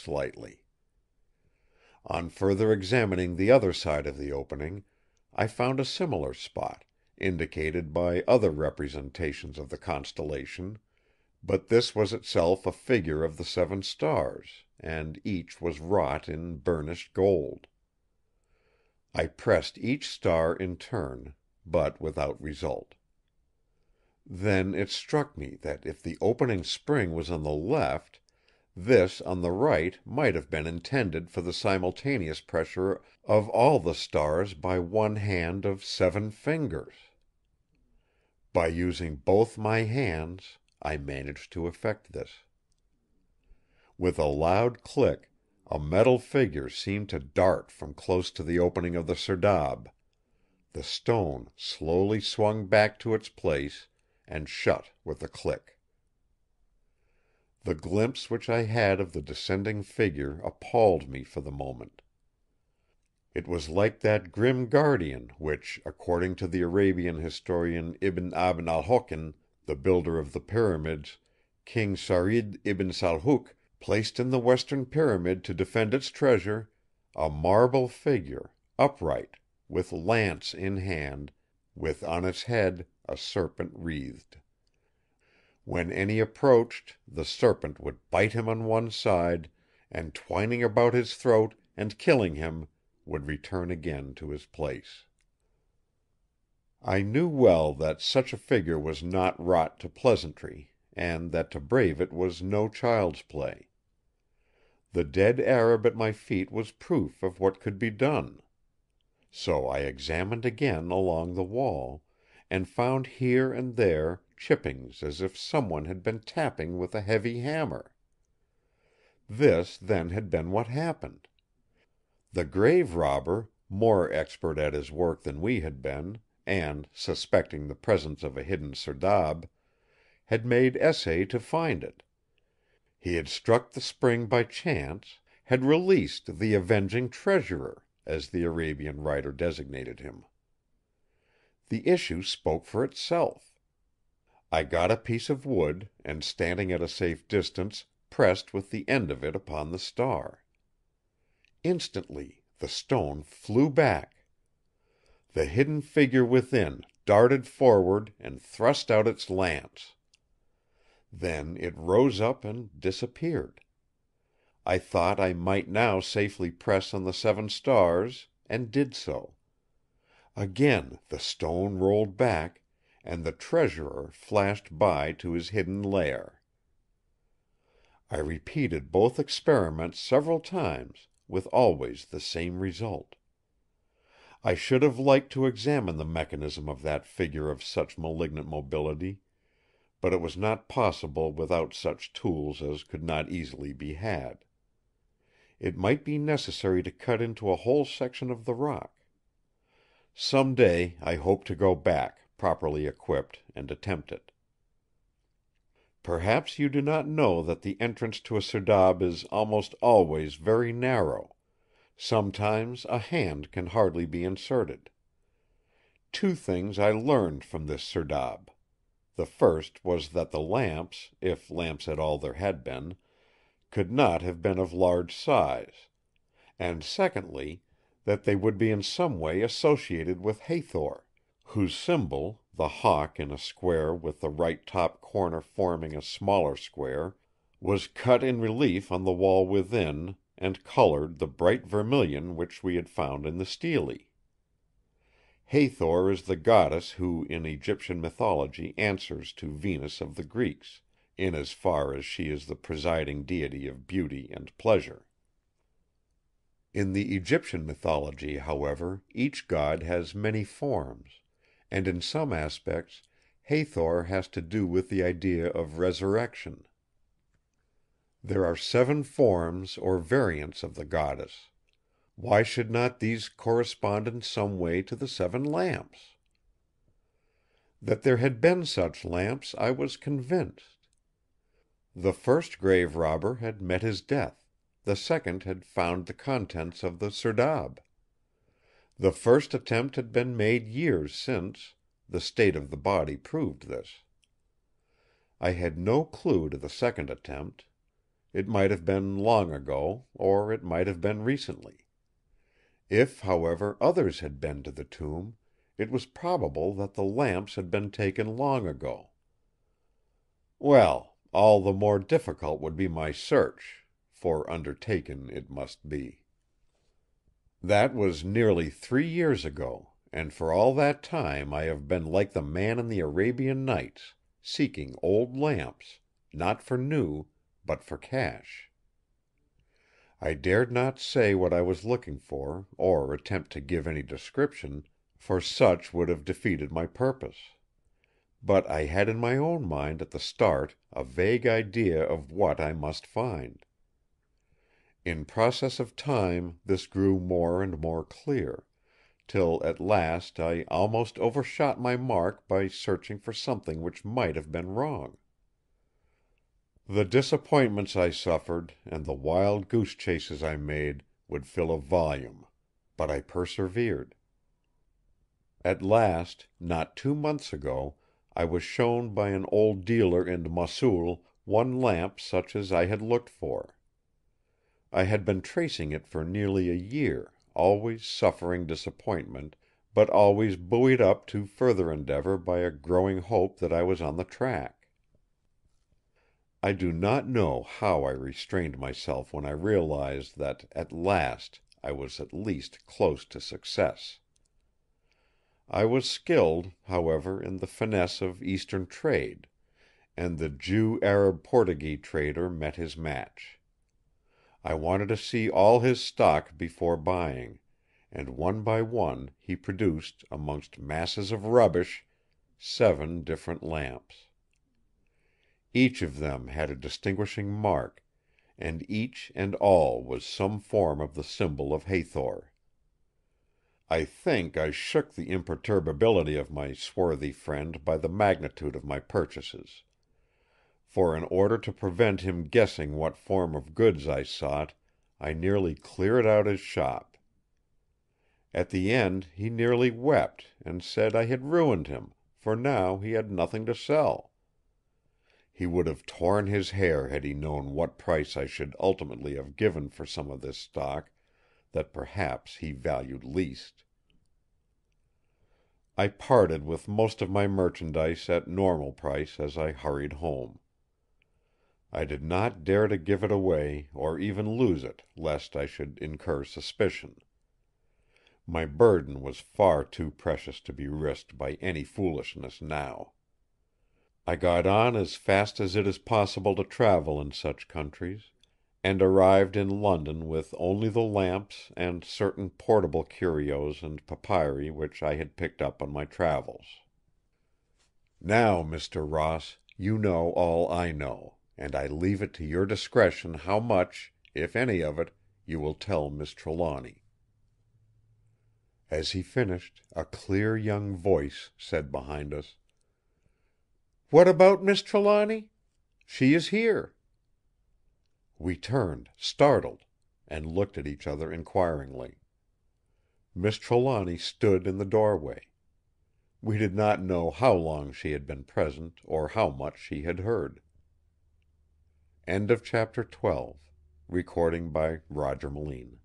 slightly. On further examining the other side of the opening, I found a similar spot, indicated by other representations of the constellation, but this was itself a figure of the 7 stars, and each was wrought in burnished gold. I pressed each star in turn, but without result. Then it struck me that if the opening spring was on the left, this on the right might have been intended for the simultaneous pressure of all the stars by one hand of 7 fingers. By using both my hands, I managed to effect this. With a loud click, a metal figure seemed to dart from close to the opening of the serdab. The stone slowly swung back to its place and shut with a click. The glimpse which I had of the descending figure appalled me for the moment. It was like that grim guardian which, according to the Arabian historian Ibn Abd al-Hukm, the builder of the pyramids, King Sarid ibn Salhuk placed in the western pyramid to defend its treasure, a marble figure, upright, with lance in hand, with on its head a serpent wreathed. When any approached, the serpent would bite him on one side, and twining about his throat and killing him, would return again to his place. I knew well that such a figure was not wrought to pleasantry, and that to brave it was no child's play. The dead Arab at my feet was proof of what could be done. So I examined again along the wall, and found here and there chippings as if someone had been tapping with a heavy hammer. This, then, had been what happened. The grave robber, more expert at his work than we had been, and suspecting the presence of a hidden serdab, had made essay to find it. He had struck the spring by chance, had released the avenging treasurer, as the Arabian writer designated him. The issue spoke for itself. I got a piece of wood, and standing at a safe distance, pressed with the end of it upon the star. Instantly the stone flew back. The hidden figure within darted forward and thrust out its lance. Then it rose up and disappeared. I thought I might now safely press on the 7 stars, and did so. Again the stone rolled back, and the treasurer flashed by to his hidden lair. I repeated both experiments several times, with always the same result. I should have liked to examine the mechanism of that figure of such malignant mobility, but it was not possible without such tools as could not easily be had. It might be necessary to cut into a whole section of the rock. Some day I hope to go back, properly equipped, and attempt it. Perhaps you do not know that the entrance to a serdab is almost always very narrow. Sometimes a hand can hardly be inserted. 2 things I learned from this serdab. The first was that the lamps, if lamps at all there had been, could not have been of large size; and secondly, that they would be in some way associated with Hathor, whose symbol, the hawk in a square with the right top corner forming a smaller square, was cut in relief on the wall within, and colored the bright vermilion which we had found in the stele. Hathor is the goddess who in Egyptian mythology answers to Venus of the Greeks, in as far as she is the presiding deity of beauty and pleasure. In the Egyptian mythology, however, each god has many forms, and in some aspects Hathor has to do with the idea of resurrection. There are 7 forms or variants of the goddess. Why should not these correspond in some way to the 7 lamps? That there had been such lamps I was convinced. The first grave robber had met his death; the second had found the contents of the serdab. The first attempt had been made years since; the state of the body proved this. I had no clue to the second attempt. It might have been long ago, or it might have been recently. If, however, others had been to the tomb, it was probable that the lamps had been taken long ago. Well, all the more difficult would be my search, for undertaken it must be. That was nearly 3 years ago, and for all that time I have been like the man in the Arabian Nights, seeking old lamps, not for new, but for cash. I dared not say what I was looking for, or attempt to give any description, for such would have defeated my purpose. But I had in my own mind at the start a vague idea of what I must find. In process of time this grew more and more clear, till at last I almost overshot my mark by searching for something which might have been wrong. The disappointments I suffered, and the wild goose chases I made, would fill a volume; but I persevered. At last, not 2 months ago, I was shown by an old dealer in Mossul one lamp such as I had looked for. I had been tracing it for nearly a year, always suffering disappointment, but always buoyed up to further endeavor by a growing hope that I was on the track. I do not know how I restrained myself when I realized that at last I was at least close to success. I was skilled, however, in the finesse of Eastern trade, and the Jew-Arab-Portugee trader met his match. I wanted to see all his stock before buying, and one by one he produced, amongst masses of rubbish, 7 different lamps. Each of them had a distinguishing mark, and each and all was some form of the symbol of Hathor. I think I shook the imperturbability of my swarthy friend by the magnitude of my purchases; for in order to prevent him guessing what form of goods I sought, I nearly cleared out his shop. At the end he nearly wept, and said I had ruined him, for now he had nothing to sell. He would have torn his hair had he known what price I should ultimately have given for some of this stock, that perhaps he valued least. I parted with most of my merchandise at normal price as I hurried home. I did not dare to give it away, or even lose it, lest I should incur suspicion. My burden was far too precious to be risked by any foolishness now. I got on as fast as it is possible to travel in such countries, and arrived in London with only the lamps and certain portable curios and papyri which I had picked up on my travels. Now, Mr. Ross, you know all I know, and I leave it to your discretion how much, if any of it, you will tell Miss Trelawny." As he finished, a clear young voice said behind us: "What about Miss Trelawny? She is here." We turned, startled, and looked at each other inquiringly. Miss Trelawny stood in the doorway. We did not know how long she had been present, or how much she had heard. End of chapter 12. Recording by Roger Moline.